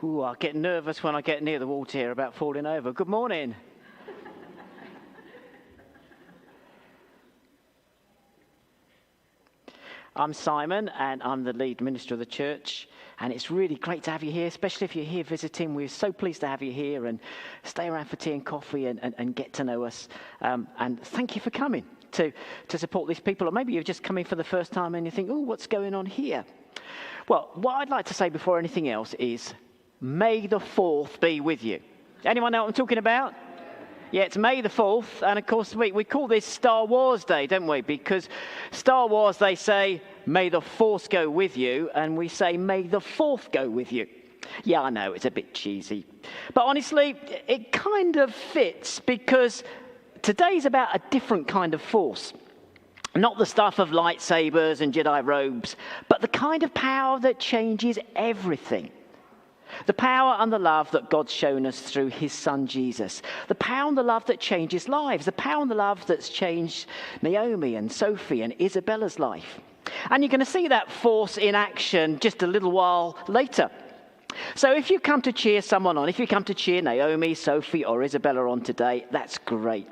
Ooh, I get nervous when I get near the water here about falling over. Good morning. I'm Simon, and I'm the lead minister of the church. And it's really great to have you here, especially if you're here visiting. We're so pleased to have you here, and stay around for tea and coffee and get to know us. And thank you for coming to support these people. Or maybe you've just come in for the first time and you think, oh, what's going on here? Well, what I'd like to say before anything else is, May the 4th be with you. Anyone know what I'm talking about? Yeah, it's May the 4th, and of course we call this Star Wars Day, don't we? Because Star Wars, they say, may the Force go with you, and we say, may the 4th go with you. Yeah, I know, it's a bit cheesy. But honestly, it kind of fits, because today's about a different kind of force. Not the stuff of lightsabers and Jedi robes, but the kind of power that changes everything. The power and the love that God's shown us through his son Jesus. The power and the love that changes lives. The power and the love that's changed Naomi and Sophie and Isabella's life. And you're going to see that force in action just a little while later. So if you come to cheer someone on, if you come to cheer Naomi, Sophie or Isabella on today, that's great.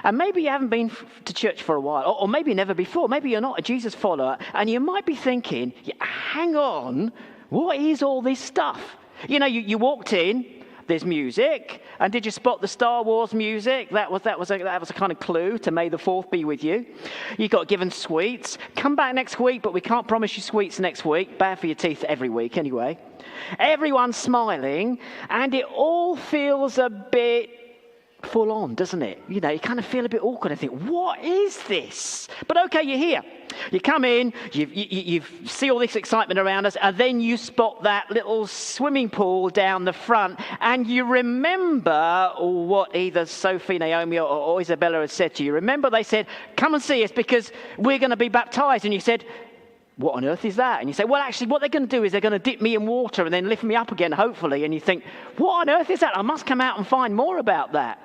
And maybe you haven't been to church for a while, or maybe never before. Maybe you're not a Jesus follower, and you might be thinking, hang on, what is all this stuff? You know, you walked in, there's music, and did you spot the Star Wars music? That was a kind of clue to May the 4th be with you. You got given sweets. Come back next week, but we can't promise you sweets next week. Bad for your teeth every week anyway. Everyone's smiling, and it all feels a bit full on, doesn't it? You know, you kind of feel a bit awkward and think, what is this? But okay, you're here. You come in, you see all this excitement around us, and then you spot that little swimming pool down the front, and you remember what either Sophie, Naomi, or Isabella had said to you. Remember they said, come and see us because we're going to be baptized. And you said, what on earth is that? And you say, well, actually, what they're going to do is they're going to dip me in water and then lift me up again, hopefully. And you think, what on earth is that? I must come out and find more about that.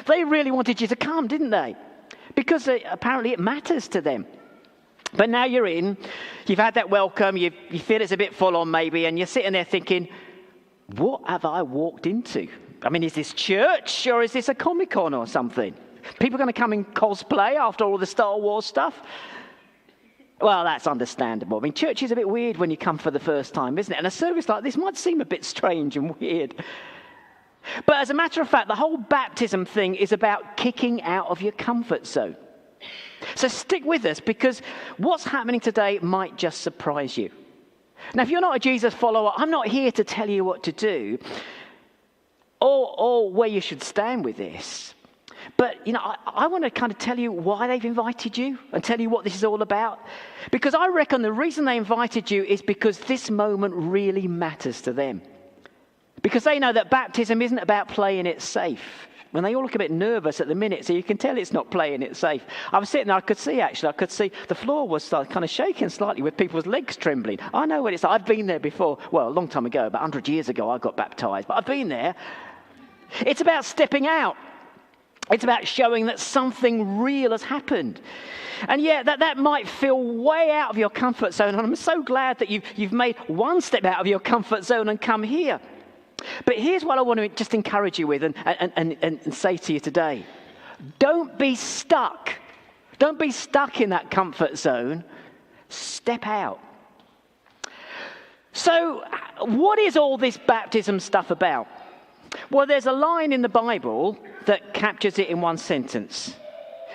They really wanted you to come, didn't they? Because apparently it matters to them. But now you're in, you've had that welcome, you feel it's a bit full on maybe, and you're sitting there thinking, what have I walked into? I mean, is this church or is this a Comic-Con or something? People going to come in cosplay after all the Star Wars stuff? Well, that's understandable. I mean, church is a bit weird when you come for the first time, isn't it? And a service like this might seem a bit strange and weird. But as a matter of fact, the whole baptism thing is about kicking out of your comfort zone. So stick with us, because what's happening today might just surprise you. Now, if you're not a Jesus follower, I'm not here to tell you what to do or where you should stand with this. But, you know, I want to kind of tell you why they've invited you and tell you what this is all about. Because I reckon the reason they invited you is because this moment really matters to them. Because they know that baptism isn't about playing it safe. When they all look a bit nervous at the minute, so you can tell it's not playing it safe. I was sitting there, I could see the floor was kind of shaking slightly with people's legs trembling. I know what it's like. I've been there before. Well, a long time ago, about 100 years ago, I got baptized. But I've been there. It's about stepping out. It's about showing that something real has happened. And yeah, that might feel way out of your comfort zone. And I'm so glad that you've made one step out of your comfort zone and come here. But here's what I want to just encourage you with and say to you today. Don't be stuck. Don't be stuck in that comfort zone. Step out. So what is all this baptism stuff about? Well, there's a line in the Bible that captures it in one sentence.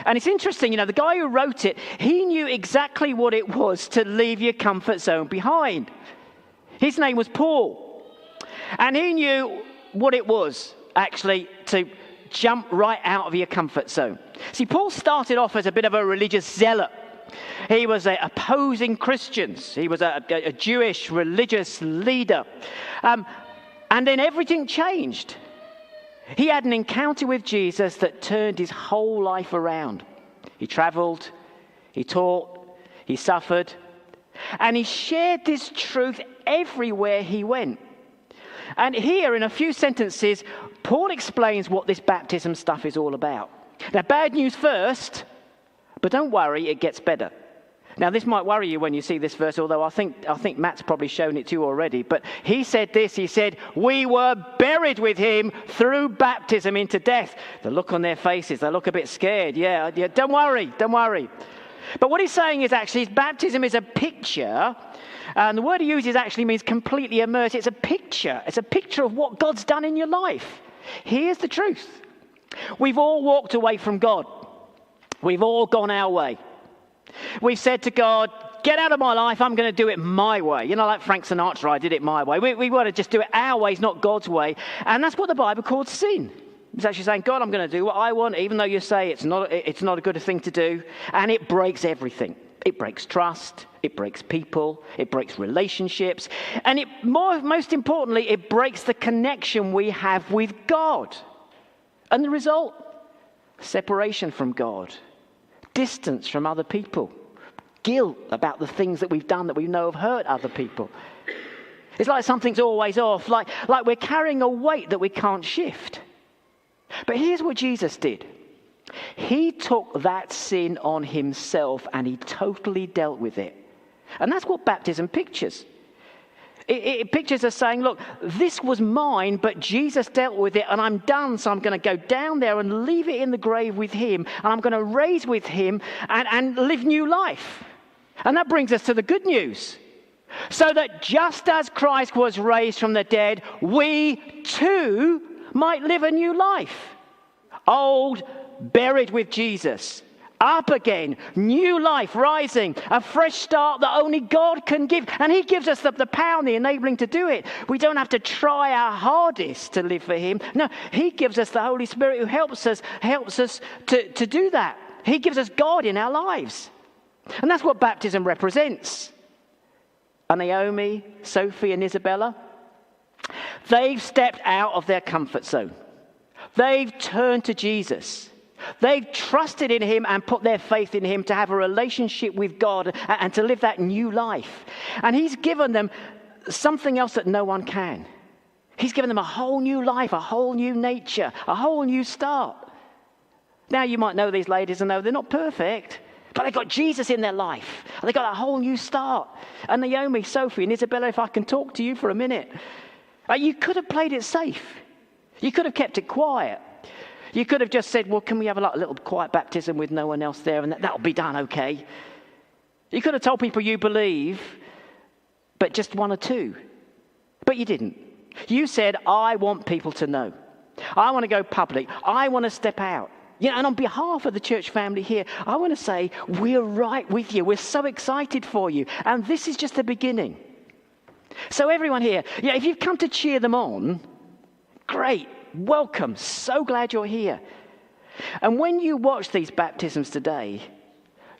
And it's interesting, you know, the guy who wrote it, he knew exactly what it was to leave your comfort zone behind. His name was Paul. And he knew what it was, actually, to jump right out of your comfort zone. See, Paul started off as a bit of a religious zealot. He was opposing Christians. He was a Jewish religious leader. And then everything changed. He had an encounter with Jesus that turned his whole life around. He traveled, he taught, he suffered, and he shared this truth everywhere he went. And here, in a few sentences, Paul explains what this baptism stuff is all about. Now, bad news first, but don't worry, it gets better. Now, this might worry you when you see this verse, although I think Matt's probably shown it to you already. But he said this, he said, we were buried with him through baptism into death. The look on their faces, they look a bit scared. Yeah, don't worry. But what he's saying is actually baptism is a picture, and the word he uses actually means completely immersed. It's a picture. It's a picture of what God's done in your life. Here's the truth. We've all walked away from God. We've all gone our way. We've said to God, get out of my life, I'm going to do it my way. You know, like Frank Sinatra, I did it my way. We want to just do it our ways, not God's way. And that's what the Bible calls sin. It's actually saying, God, I'm going to do what I want, even though you say it's not a good thing to do. And it breaks everything. It breaks trust. It breaks people. It breaks relationships. And most importantly, it breaks the connection we have with God. And the result? Separation from God. Distance from other people, guilt about the things that we've done that we know have hurt other people. It's like something's always off, like we're carrying a weight that we can't shift. But here's what Jesus did. He took that sin on himself and he totally dealt with it. And that's what baptism pictures. It pictures us saying, look, this was mine, but Jesus dealt with it and I'm done. So I'm going to go down there and leave it in the grave with him. And I'm going to raise with him and live new life. And that brings us to the good news. So that just as Christ was raised from the dead, we too might live a new life. Old, buried with Jesus. Up again, new life rising, a fresh start that only God can give. And he gives us the power and the enabling to do it. We don't have to try our hardest to live for him. No, he gives us the Holy Spirit who helps us to do that. He gives us God in our lives. And that's what baptism represents. And Naomi, Sophie and Isabella, they've stepped out of their comfort zone. They've turned to Jesus. They've trusted in him and put their faith in him to have a relationship with God and to live that new life. And he's given them something else that no one can. He's given them a whole new life, a whole new nature, a whole new start. Now you might know these ladies and know they're not perfect, but they've got Jesus in their life. They've got a whole new start. And Naomi, Sophie and Isabella, if I can talk to you for a minute. You could have played it safe. You could have kept it quiet. You could have just said, well, can we have a little quiet baptism with no one else there and that'll be done okay. You could have told people you believe, but just one or two. But you didn't. You said, I want people to know. I want to go public. I want to step out. You know, and on behalf of the church family here, I want to say, we're right with you. We're so excited for you. And this is just the beginning. So everyone here, if you've come to cheer them on, great. Welcome. So glad you're here. And when you watch these baptisms today,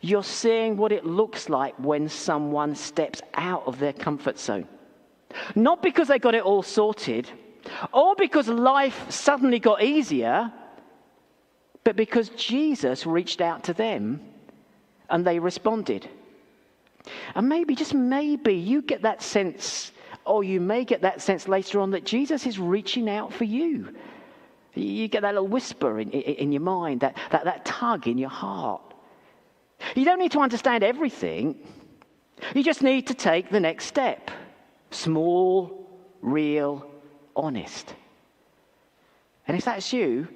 you're seeing what it looks like when someone steps out of their comfort zone. Not because they got it all sorted, or because life suddenly got easier, but because Jesus reached out to them and they responded. And maybe, just maybe, you get that sense, or you may get that sense later on, that Jesus is reaching out for you. You get that little whisper in your mind, that tug in your heart. You don't need to understand everything. You just need to take the next step. Small, real, honest. And if that's you,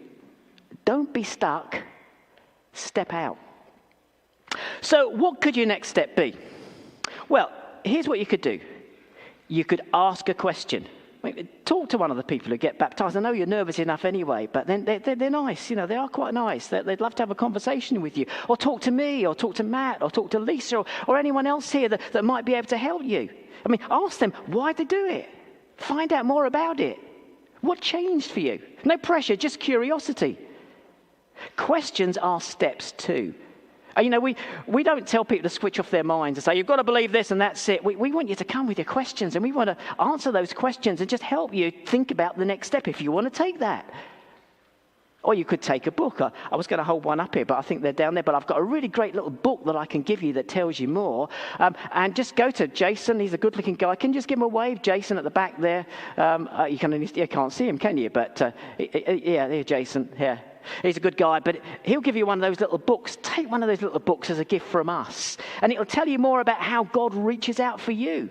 don't be stuck. Step out. So what could your next step be? Well, here's what you could do. You could ask a question. Talk to one of the people who get baptized. I know you're nervous enough anyway, but then they're nice. You know, they are quite nice. They'd love to have a conversation with you. Or talk to me, or talk to Matt, or talk to Lisa, or anyone else here that might be able to help you. I mean, ask them, why'd they do it? Find out more about it. What changed for you? No pressure, just curiosity. Questions are steps too. And, you know, we don't tell people to switch off their minds and say, you've got to believe this and that's it. We want you to come with your questions, and we want to answer those questions and just help you think about the next step if you want to take that. Or you could take a book. I was going to hold one up here, but I think they're down there. But I've got a really great little book that I can give you that tells you more. And just go to Jason. He's a good-looking guy. Can you just give him a wave? Jason at the back there. You can't see him, can you? But, yeah, there, Jason. Here. He's a good guy, but he'll give you one of those little books. Take one of those little books as a gift from us, and it'll tell you more about how God reaches out for you.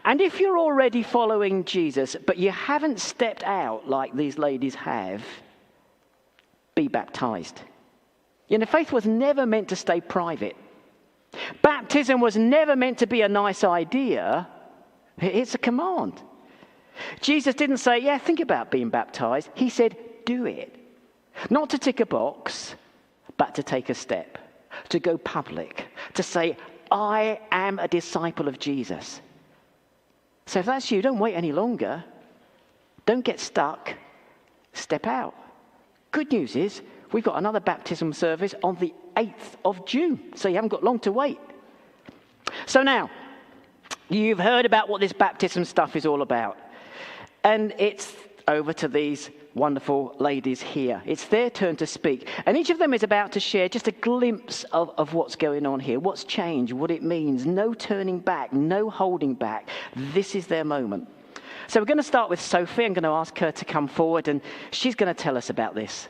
And if you're already following Jesus, but you haven't stepped out like these ladies have, be baptized. You know, faith was never meant to stay private. Baptism was never meant to be a nice idea. It's a command. Jesus didn't say, yeah, think about being baptized. He said, do it. Not to tick a box, but to take a step, to go public, to say, I am a disciple of Jesus. So if that's you, don't wait any longer. Don't get stuck. Step out. Good news is, we've got another baptism service on the 8th of June, so you haven't got long to wait. So now, you've heard about what this baptism stuff is all about. And it's over to these wonderful ladies here. It's their turn to speak. And each of them is about to share just a glimpse of what's going on here, what's changed, what it means. No turning back, no holding back. This is their moment. So we're going to start with Sophie. I'm going to ask her to come forward, and she's going to tell us about this.